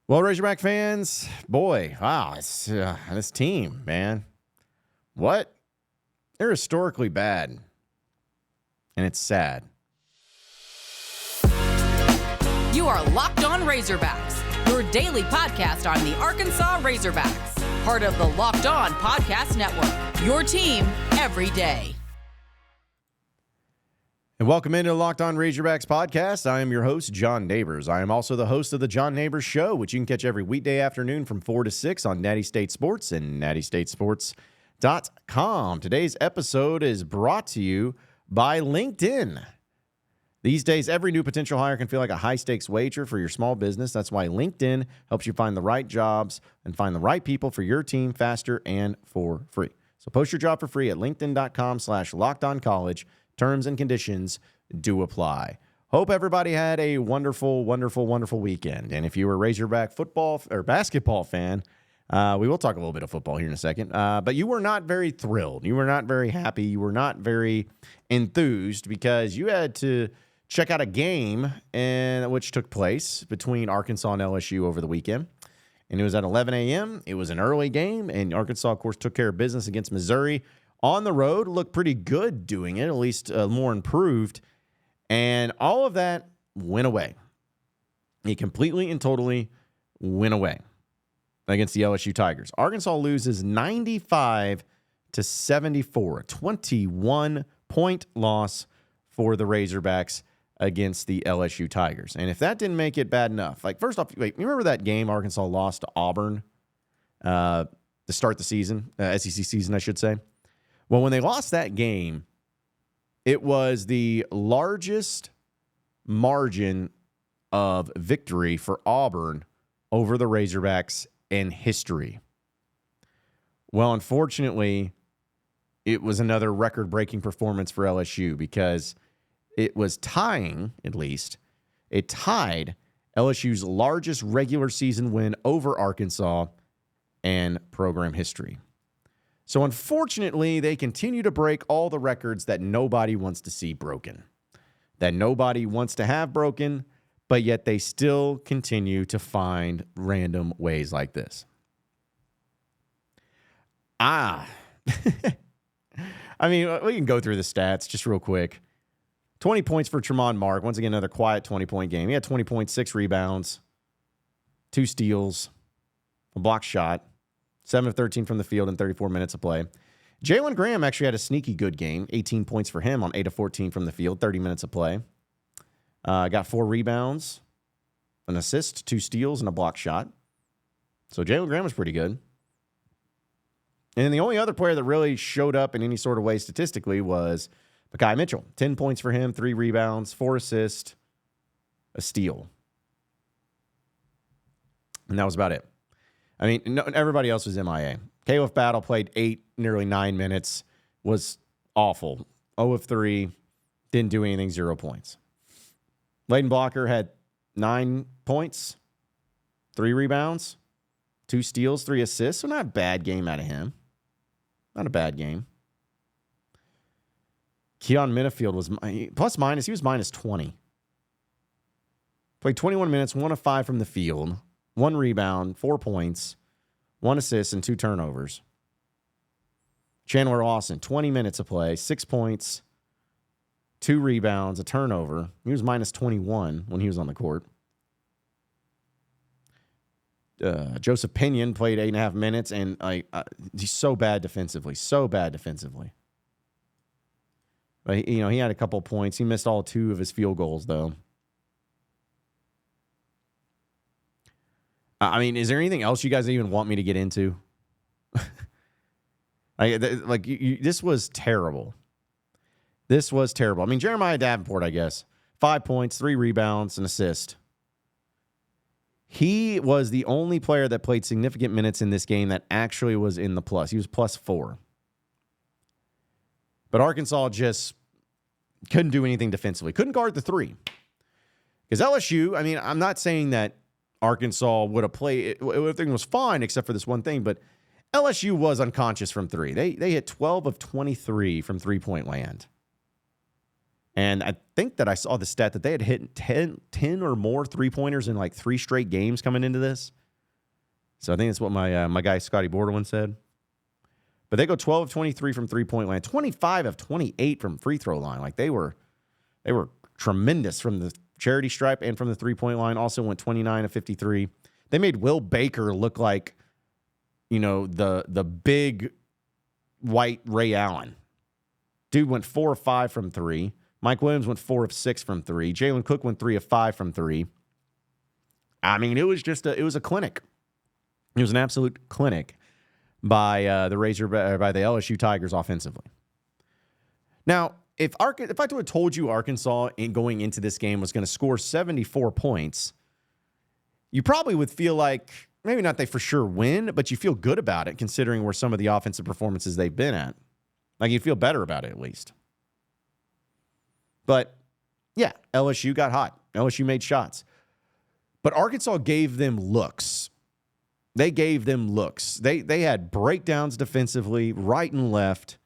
Well, Razorback fans, boy, wow, this team, man. What? They're historically bad. And it's sad. You are Locked On Razorbacks, your daily podcast on the Arkansas Razorbacks, part of the Locked On Podcast Network, your team every day. And welcome into the Locked On Razorbacks podcast. I am your host, John Nabors. I am also the host of the John Nabors Show, which you can catch every weekday afternoon from 4 to 6 on Natty State Sports and nattystatesports.com. Today's episode is brought to you by LinkedIn. These days, every new potential hire can feel like a high-stakes wager for your small business. That's why LinkedIn helps you find the right jobs and find the right people for your team faster and for free. So post your job for free at linkedin.com/lockedoncollege. Terms and conditions do apply. Hope everybody had a wonderful, wonderful, wonderful weekend. And if you were a Razorback football or basketball fan, we will talk a little bit of football here in a second. But you were not very thrilled. You were not very happy. You were not very enthused because you had to check out a game which took place between Arkansas and LSU over the weekend. And it was at 11 a.m. It was an early game. And Arkansas, of course, took care of business against Missouri. On the road, looked pretty good doing it, at least more improved. And all of that went away. It completely and totally went away against the LSU Tigers. Arkansas loses 95-74, a 21-point loss for the Razorbacks against the LSU Tigers. And if that didn't make it bad enough, like first off, wait, you remember that game Arkansas lost to Auburn to start the season, SEC season, I should say? Well, when they lost that game, it was the largest margin of victory for Auburn over the Razorbacks in history. Well, unfortunately, it was another record-breaking performance for LSU because it was tying, at least, it tied LSU's largest regular season win over Arkansas in program history. So unfortunately, they continue to break all the records that nobody wants to see broken, that nobody wants to have broken, but yet they still continue to find random ways like this. I mean, we can go through the stats just real quick. 20 points for Tremont Mark. Once again, another quiet 20-point game. He had 20 points, 6 rebounds, 2 steals, a block shot. 7 of 13 from the field in 34 minutes of play. Jalen Graham actually had a sneaky good game. 18 points for him on 8 of 14 from the field, 30 minutes of play. Got 4 rebounds, an assist, 2 steals, and a block shot. So Jalen Graham was pretty good. And the only other player that really showed up in any sort of way statistically was Mekhi Mitchell. 10 points for him, 3 rebounds, 4 assists, a steal. And that was about it. I mean, no, everybody else was MIA. Caleb Battle played 8, nearly 9 minutes, was awful. 0 of 3, didn't do anything, 0 points. Layden Blocker had 9 points, 3 rebounds, 2 steals, 3 assists. So not a bad game out of him. Not a bad game. Keon Minifield was plus minus. He was minus 20. Played 21 minutes, 1 of 5 from the field. 1 rebound, 4 points, 1 assist, and 2 turnovers. Chandler Lawson, 20 minutes of play, 6 points, 2 rebounds, a turnover. He was minus 21 when he was on the court. Joseph Pinion played 8.5 minutes, and he's so bad defensively. But he had a couple points. He missed all 2 of his field goals, though. I mean, is there anything else you guys even want me to get into? This was terrible. This was terrible. I mean, Jeremiah Davenport, I guess. 5 points, 3 rebounds, an assist. He was the only player that played significant minutes in this game that actually was in the plus. He was plus 4. But Arkansas just couldn't do anything defensively. Couldn't guard the 3. Because LSU, I mean, I'm not saying that Arkansas would have played. Everything was fine except for this one thing, but LSU was unconscious from 3. They hit 12 of 23 from 3-point land. And I think that I saw the stat that they had hit 10 or more three-pointers in like 3 straight games coming into this. So I think that's what my guy Scotty Bordelin said. But they go 12 of 23 from three-point line, 25 of 28 from free throw line. Like they were tremendous from the charity stripe and from the three-point line. Also went 29 of 53. They made Will Baker look like, the big white Ray Allen. Dude went 4 of 5 from 3. Mike Williams went 4 of 6 from 3. Jalen Cook went 3 of 5 from 3. I mean, it was a clinic. It was an absolute clinic by the LSU Tigers offensively. Now, if I would have told you Arkansas going into this game was going to score 74 points, you probably would feel like maybe not they for sure win, but you feel good about it considering where some of the offensive performances they've been at. Like you feel better about it at least. But yeah, LSU got hot. LSU made shots. But Arkansas gave them looks. They gave them looks. They had breakdowns defensively, right and left.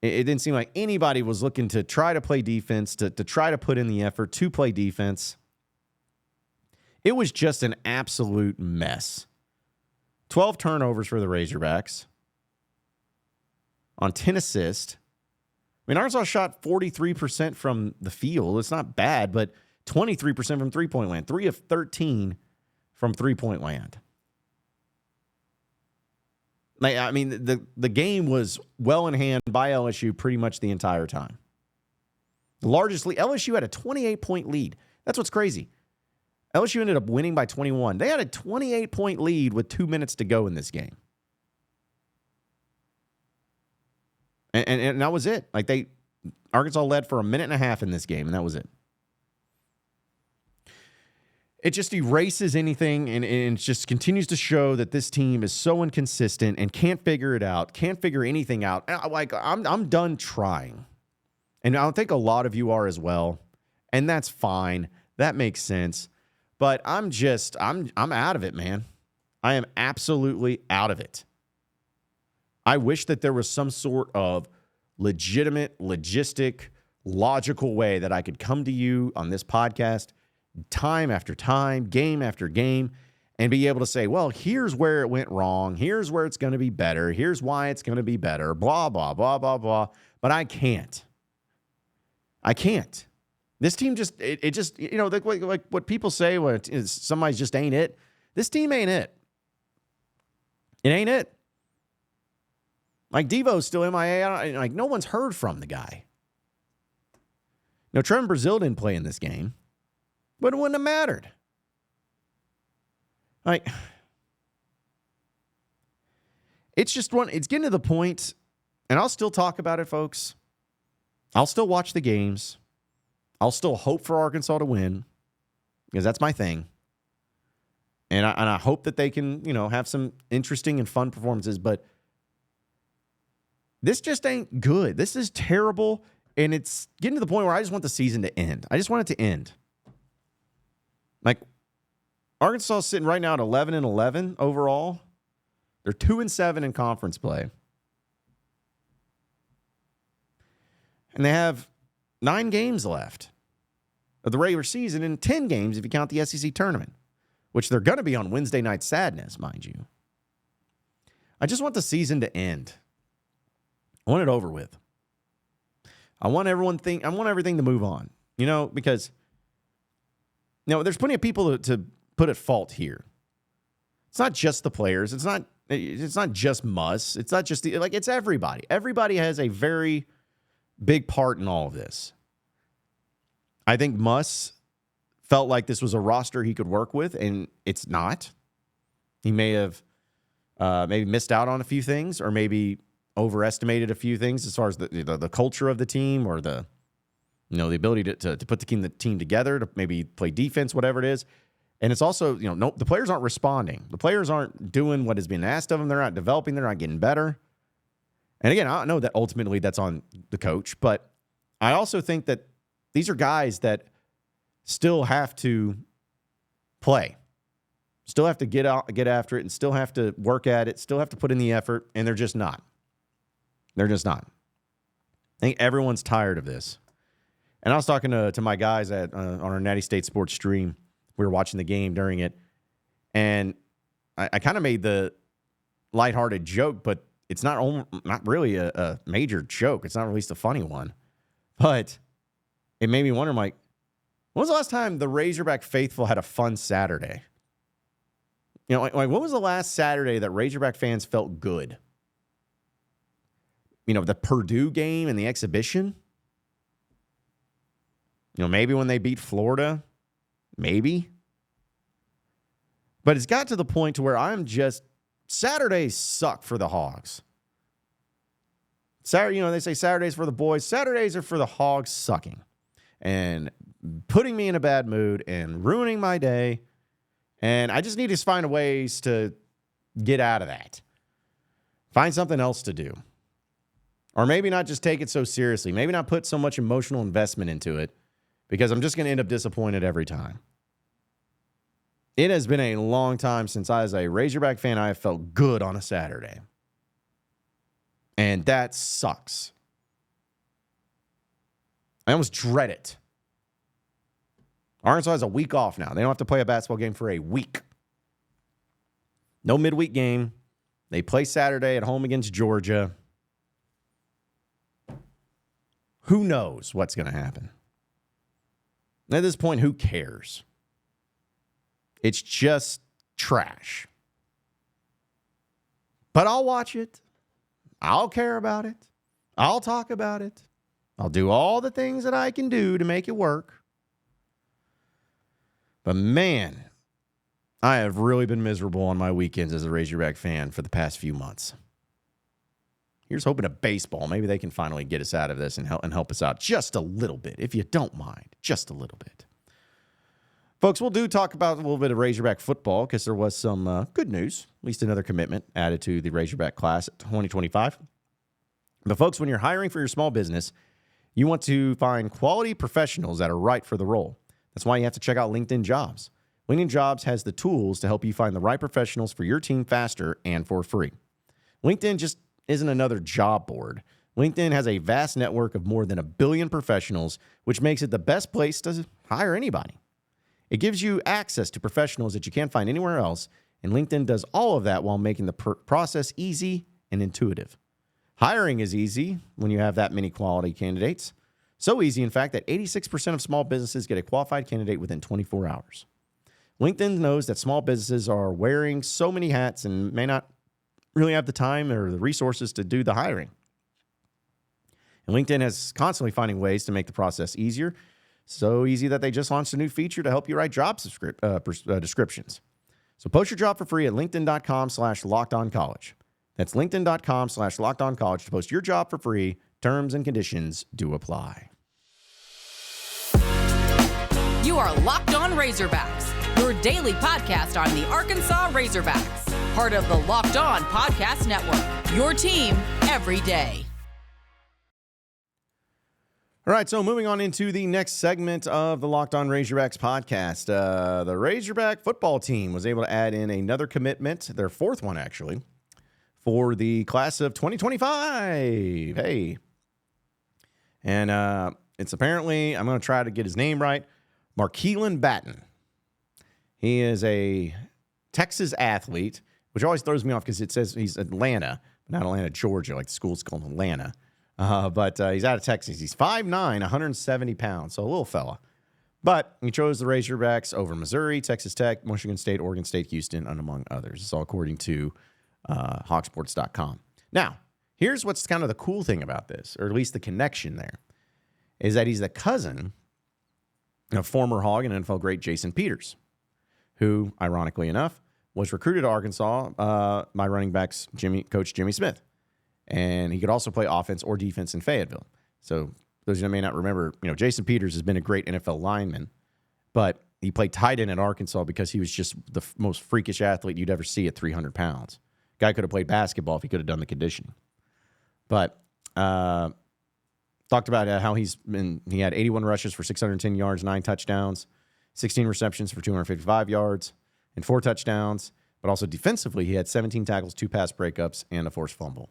It didn't seem like anybody was looking to try to play defense, to try to put in the effort to play defense. It was just an absolute mess. 12 turnovers for the Razorbacks on 10 assists. I mean, Arkansas shot 43% from the field. It's not bad, but 23% from three-point land. 3 of 13 from three-point land. I mean, the game was well in hand by LSU pretty much the entire time. The largest lead. LSU had a 28-point lead. That's what's crazy. LSU ended up winning by 21. They had a 28-point lead with 2 minutes to go in this game. And that was it. Like Arkansas led for a minute and a half in this game, and that was it. It just erases anything, and it just continues to show that this team is so inconsistent and can't figure it out, can't figure anything out. I'm done trying, and I think a lot of you are as well, and that's fine. That makes sense, but I'm out of it, man. I am absolutely out of it. I wish that there was some sort of legitimate, logical way that I could come to you on this podcast time after time, game after game, and be able to say, well, here's where it went wrong. Here's where it's going to be better. Here's why it's going to be better, blah, blah, blah, blah, blah. But I can't. This team just, it just, like what people say when somebody's just ain't it. This team ain't it. It ain't it. Like Devo's still MIA. No one's heard from the guy. Trevin Brazil didn't play in this game. But it wouldn't have mattered. It's getting to the point, and I'll still talk about it, folks. I'll still watch the games. I'll still hope for Arkansas to win, because that's my thing. And I hope that they can, have some interesting and fun performances, but this just ain't good. This is terrible, and it's getting to the point where I just want the season to end. I just want it to end. Arkansas is sitting right now at 11-11 overall. They're 2-7 in conference play. And they have 9 games left of the regular season and 10 games if you count the SEC tournament, which they're going to be on Wednesday Night Sadness, mind you. I just want the season to end. I want it over with. I want everything to move on, because there's plenty of people to put at fault here. It's not just the players. It's not just Muss. It's not just it's everybody. Everybody has a very big part in all of this. I think Muss felt like this was a roster he could work with, and it's not. He may have maybe missed out on a few things, or maybe overestimated a few things as far as the culture of the team, or the ability to put the team together, to maybe play defense, whatever it is. And it's also, the players aren't responding. The players aren't doing what has been asked of them. They're not developing. They're not getting better. And again, I know that ultimately that's on the coach, but I also think that these are guys that still have to play, still have to get after it, and still have to work at it, still have to put in the effort, and they're just not. They're just not. I think everyone's tired of this. And I was talking to my guys on our Natty State Sports stream. We were watching the game during it. And I kind of made the lighthearted joke, but it's not really a major joke. It's not at least a funny one. But it made me wonder, I'm like, when was the last time the Razorback faithful had a fun Saturday? You know, like when was the last Saturday that Razorback fans felt good? You know, the Purdue game and the exhibition? You know, maybe when they beat Florida? Maybe. But it's got to the point to where Saturdays suck for the Hogs. Saturday, you know, they say Saturdays for the boys. Saturdays are for the Hogs sucking and putting me in a bad mood and ruining my day. And I just need to find ways to get out of that. Find something else to do. Or maybe not just take it so seriously. Maybe not put so much emotional investment into it, because I'm just going to end up disappointed every time. It has been a long time since I, as a Razorback fan, I have felt good on a Saturday. And that sucks. I almost dread it. Arkansas has a week off now. They don't have to play a basketball game for a week. No midweek game. They play Saturday at home against Georgia. Who knows what's going to happen? At this point, who cares? It's just trash. But I'll watch it. I'll care about it. I'll talk about it. I'll do all the things that I can do to make it work. But man, I have really been miserable on my weekends as a Razorback fan for the past few months. Here's hoping to baseball. Maybe they can finally get us out of this and help us out just a little bit, if you don't mind, just a little bit. Folks, we'll talk about a little bit of Razorback football because there was some good news, at least another commitment added to the Razorback class at 2025. But folks, when you're hiring for your small business, you want to find quality professionals that are right for the role. That's why you have to check out LinkedIn Jobs. LinkedIn Jobs has the tools to help you find the right professionals for your team faster and for free. LinkedIn just isn't another job board. LinkedIn has a vast network of more than 1 billion professionals, which makes it the best place to hire anybody. It gives you access to professionals that you can't find anywhere else, and LinkedIn does all of that while making the process easy and intuitive. Hiring is easy when you have that many quality candidates. So easy, in fact, that 86% of small businesses get a qualified candidate within 24 hours. LinkedIn knows that small businesses are wearing so many hats and may not really have the time or the resources to do the hiring. And LinkedIn is constantly finding ways to make the process easier. So easy that they just launched a new feature to help you write job descriptions. So post your job for free at linkedin.com/lockedoncollege. That's linkedin.com/lockedoncollege to post your job for free. Terms and conditions do apply. You are Locked On Razorbacks, your daily podcast on the Arkansas Razorbacks, part of the Locked On Podcast Network, your team every day. All right, so moving on into the next segment of the Locked On Razorbacks podcast. The Razorback football team was able to add in another commitment, their fourth one actually, for the class of 2025. Hey. And it's apparently, I'm going to try to get his name right, Markeelan Baton. He is a Texas athlete, which always throws me off because it says he's Atlanta, but not Atlanta, Georgia, like the school's called Atlanta. But he's out of Texas. He's 5'9", 170 pounds, so a little fella. But he chose the Razorbacks over Missouri, Texas Tech, Michigan State, Oregon State, Houston, and among others. It's all according to hogsports.com. Now, here's what's kind of the cool thing about this, or at least the connection there, is that he's the cousin of former Hog and NFL great Jason Peters, who, ironically enough, was recruited to Arkansas by running backs Coach Jimmy Smith. And he could also play offense or defense in Fayetteville. So those of you that may not remember, Jason Peters has been a great NFL lineman, but he played tight end at Arkansas because he was just the most freakish athlete you'd ever see at 300 pounds. Guy could have played basketball if he could have done the conditioning. But talked about how he had 81 rushes for 610 yards, 9 touchdowns, 16 receptions for 255 yards, and 4 touchdowns. But also defensively, he had 17 tackles, 2 pass breakups, and a forced fumble.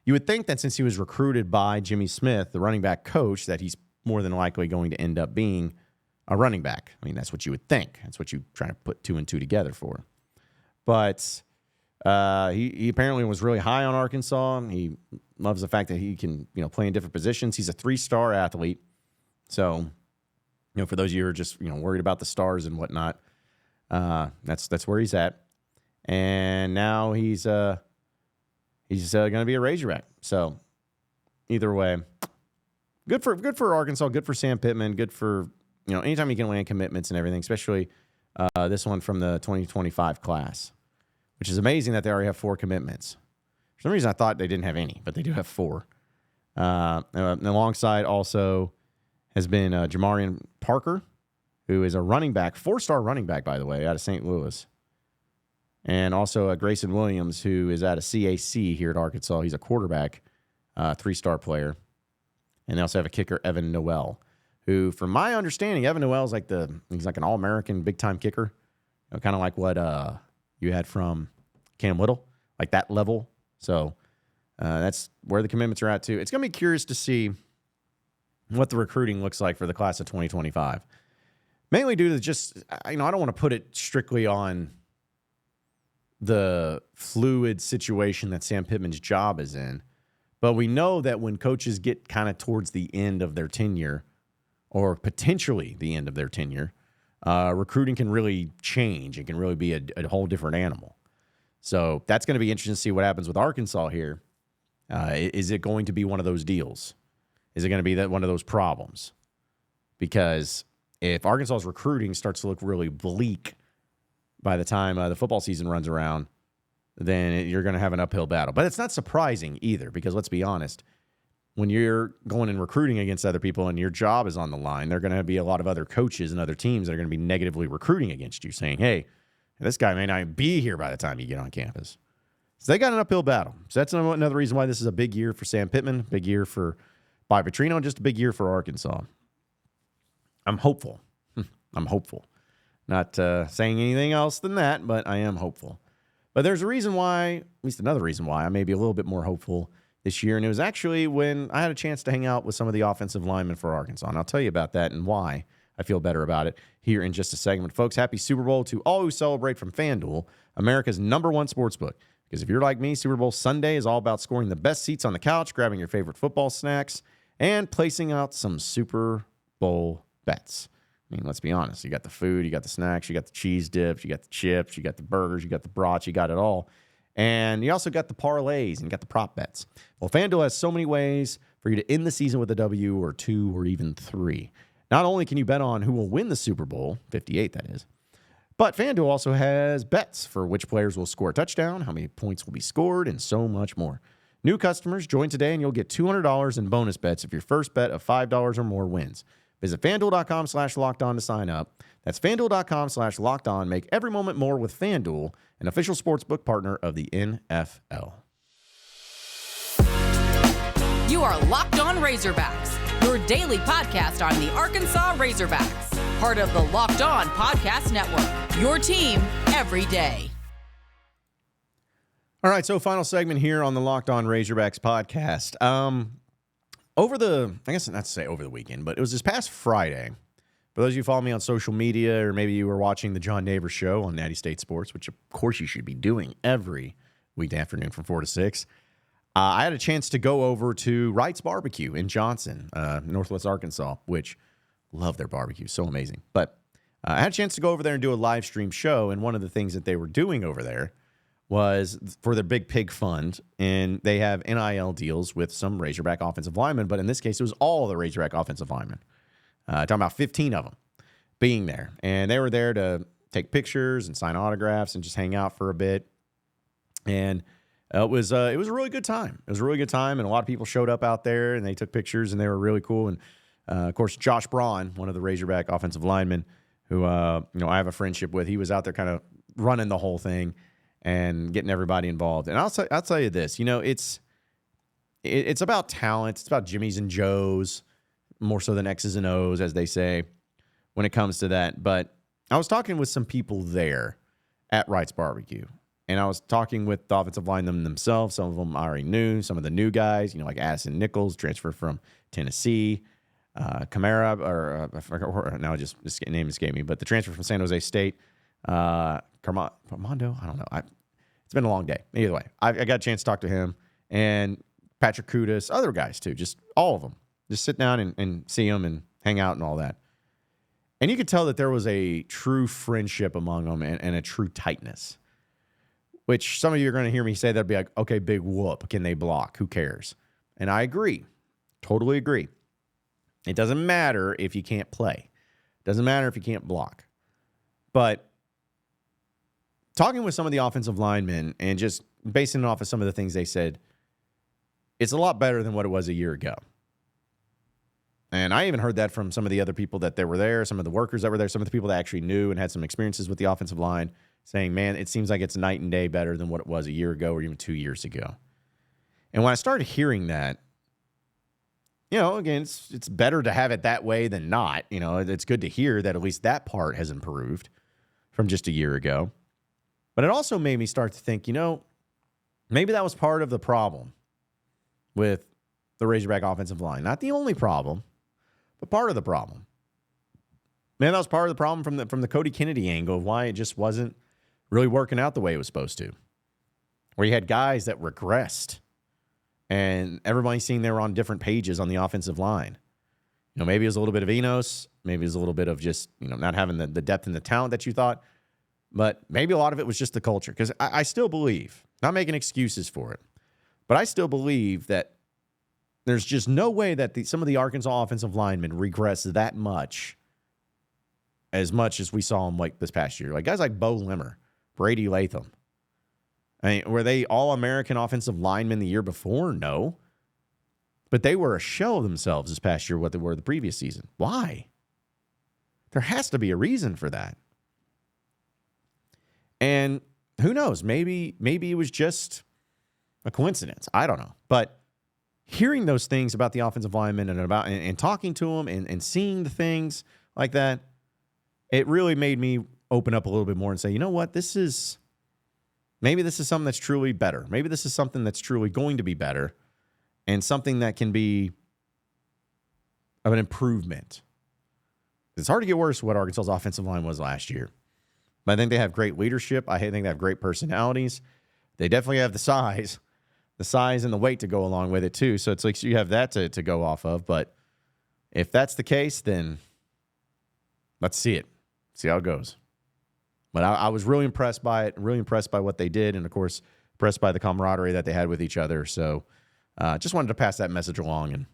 You would think that since he was recruited by Jimmy Smith, the running back coach, that he's more than likely going to end up being a running back. I mean, that's what you would think. That's what you try to put 2 and 2 together for. But he apparently was really high on Arkansas. He loves the fact that he can, play in different positions. He's a 3-star athlete. So, for those of you who are just, worried about the stars and whatnot, that's where he's at. And now he's going to be a Razorback. So, either way, good for Arkansas, good for Sam Pittman, good for, anytime you can land commitments and everything, especially this one from the 2025 class, which is amazing that they already have 4 commitments. For some reason, I thought they didn't have any, but they do have 4. And alongside also has been Jamarian Parker, who is a running back, 4-star running back, by the way, out of St. Louis. And also Grayson Williams, who is out of CAC here at Arkansas. He's a quarterback, 3-star player. And they also have a kicker, Evan Noel, who, from my understanding, Evan Noel is he's like an all-American big-time kicker, kind of like what you had from Cam Whittle, like that level. So that's where the commitments are at, too. It's going to be curious to see what the recruiting looks like for the class of 2025. Mainly due to just, I don't want to put it strictly on the fluid situation that Sam Pittman's job is in, but we know that when coaches get kind of towards the end of their tenure, or potentially the end of their tenure, recruiting can really change. It can really be a whole different animal. So that's going to be interesting to see what happens with Arkansas here. Is it going to be one of those deals? Is it going to be one of those problems? Because if Arkansas's recruiting starts to look really bleak by the time the football season runs around, then you're going to have an uphill battle. But it's not surprising either, because let's be honest, when you're going and recruiting against other people and your job is on the line, there are going to be a lot of other coaches and other teams that are going to be negatively recruiting against you, saying, hey, this guy may not be here by the time you get on campus. So they got an uphill battle. So that's another reason why this is a big year for Sam Pittman, big year for Bobby Petrino, and just a big year for Arkansas. I'm hopeful. I'm hopeful. Not saying anything else than that, but I am hopeful. But there's a reason why, at least another reason why, I may be a little bit more hopeful this year, and it was actually when I had a chance to hang out with some of the offensive linemen for Arkansas, and I'll tell you about that and why I feel better about it here in just a segment. Folks, happy Super Bowl to all who celebrate from FanDuel, America's #1 sportsbook. Because if you're like me, Super Bowl Sunday is all about scoring the best seats on the couch, grabbing your favorite football snacks, and placing out some Super Bowl bets. I mean, let's be honest. You got the food, you got the snacks, you got the cheese dips, you got the chips, you got the burgers, you got the brats, you got it all. And you also got the parlays and you got the prop bets. Well, FanDuel has so many ways for you to end the season with a W or 2 or even 3. Not only can you bet on who will win the Super Bowl, 58 that is, but FanDuel also has bets for which players will score a touchdown, how many points will be scored, and so much more. New customers, join today and you'll get $200 in bonus bets if your first bet of $5 or more wins. Visit FanDuel.com/LockedOn to sign up. That's FanDuel.com/LockedOn. Make every moment more with FanDuel, an official sportsbook partner of the NFL. You are Locked On Razorbacks, your daily podcast on the Arkansas Razorbacks. Part of the Locked On Podcast Network, your team every day. All right, so final segment here on the Locked On Razorbacks podcast. I guess not to say over the weekend, but it was this past Friday. For those of you who follow me on social media, or maybe you were watching the John Nabors show on Natty State Sports, which of course you should be doing every weekday afternoon from 4 to 6. I had a chance to go over to Wright's Barbecue in Johnson, Northwest Arkansas, which love their barbecue. So amazing. But I had a chance to go over there and do a live stream show. And one of the things that they were doing over there was for their Big Pig Fund. And they have NIL deals with some Razorback offensive linemen. But in this case, it was all the Razorback offensive linemen. Talking about 15 of them being there. And they were there to take pictures and sign autographs and just hang out for a bit. And it was a really good time. It was a really good time, and a lot of people showed up out there, and they took pictures, and they were really cool. And, of course, Josh Braun, one of the Razorback offensive linemen, who I have a friendship with, he was out there kind of running the whole thing and getting everybody involved. And I'll tell you this, it's about talent. It's about Jimmys and Joes, more so than X's and O's, as they say, when it comes to that. But I was talking with some people there at Wright's Barbecue. And I was talking with the offensive linemen themselves. Some of them I already knew. Some of the new guys, like Addison Nichols, transferred from Tennessee. Camara, or I forgot, now just this name escaped me, but the transfer from San Jose State, Carmondo, I don't know. It's been a long day. Either way, I got a chance to talk to him and Patrick Kudus, other guys too, just all of them. Just sit down and see them and hang out and all that. And you could tell that there was a true friendship among them and a true tightness, which some of you are going to hear me say that'd be like, okay, big whoop. Can they block? Who cares? And I agree. Totally agree. It doesn't matter if you can't play. It doesn't matter if you can't block. But talking with some of the offensive linemen and just basing it off of some of the things they said, it's a lot better than what it was a year ago. And I even heard that from some of the other people that were there, some of the workers that were there, some of the people that actually knew and had some experiences with the offensive line, saying, man, it seems like it's night and day better than what it was a year ago or even 2 years ago. And when I started hearing that, again, it's better to have it that way than not. It's good to hear that at least that part has improved from just a year ago. But it also made me start to think, maybe that was part of the problem with the Razorback offensive line. Not the only problem, but part of the problem. Man, that was part of the problem from the Cody Kennedy angle of why it just wasn't really working out the way it was supposed to. Where you had guys that regressed, and everybody's seeing they were on different pages on the offensive line. Maybe it was a little bit of Enos, maybe it was a little bit of just not having the depth and the talent that you thought, but maybe a lot of it was just the culture. Because I still believe, not making excuses for it, but I still believe that there's just no way that some of the Arkansas offensive linemen regress that much as we saw them like this past year. Like guys like Bo Limmer, Brady Latham. I mean, were they all-American offensive linemen the year before? No. But they were a shell of themselves this past year what they were the previous season. Why? There has to be a reason for that. And who knows? Maybe it was just a coincidence. I don't know. But hearing those things about the offensive linemen and talking to them and seeing the things like that, it really made me open up a little bit more and say, you know what, maybe this is something that's truly better. Maybe this is something that's truly going to be better and something that can be of an improvement. It's hard to get worse what Arkansas's offensive line was last year. But I think they have great leadership. I think they have great personalities. They definitely have the size and the weight to go along with it too. So it's like you have that to go off of. But if that's the case, then let's see it. See how it goes. But I was really impressed by it, really impressed by what they did, and, of course, impressed by the camaraderie that they had with each other. So just wanted to pass that message along. And,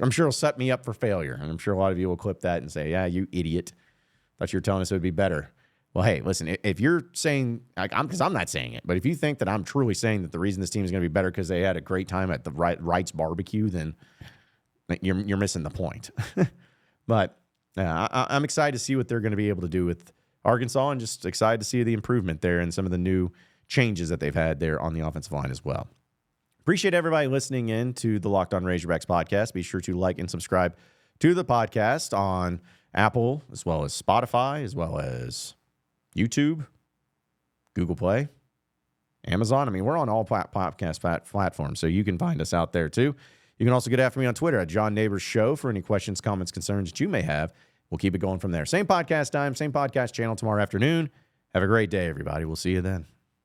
I'm sure it'll set me up for failure. And I'm sure a lot of you will clip that and say, yeah, you idiot. Thought you were telling us it would be better. Well, hey, listen, if you're saying, because I'm not saying it, but if you think that I'm truly saying that the reason this team is going to be better because they had a great time at the Wright's barbecue, then you're missing the point. But I'm excited to see what they're going to be able to do with Arkansas, and just excited to see the improvement there and some of the new changes that they've had there on the offensive line as well. Appreciate everybody listening in to the Locked On Razorbacks podcast. Be sure to like and subscribe to the podcast on Apple, as well as Spotify, as well as YouTube, Google Play, Amazon. I mean, we're on all podcast platforms, so you can find us out there too. You can also get after me on Twitter at John Nabors Show for any questions, comments, concerns that you may have. We'll keep it going from there. Same podcast time, same podcast channel tomorrow afternoon. Have a great day, everybody. We'll see you then.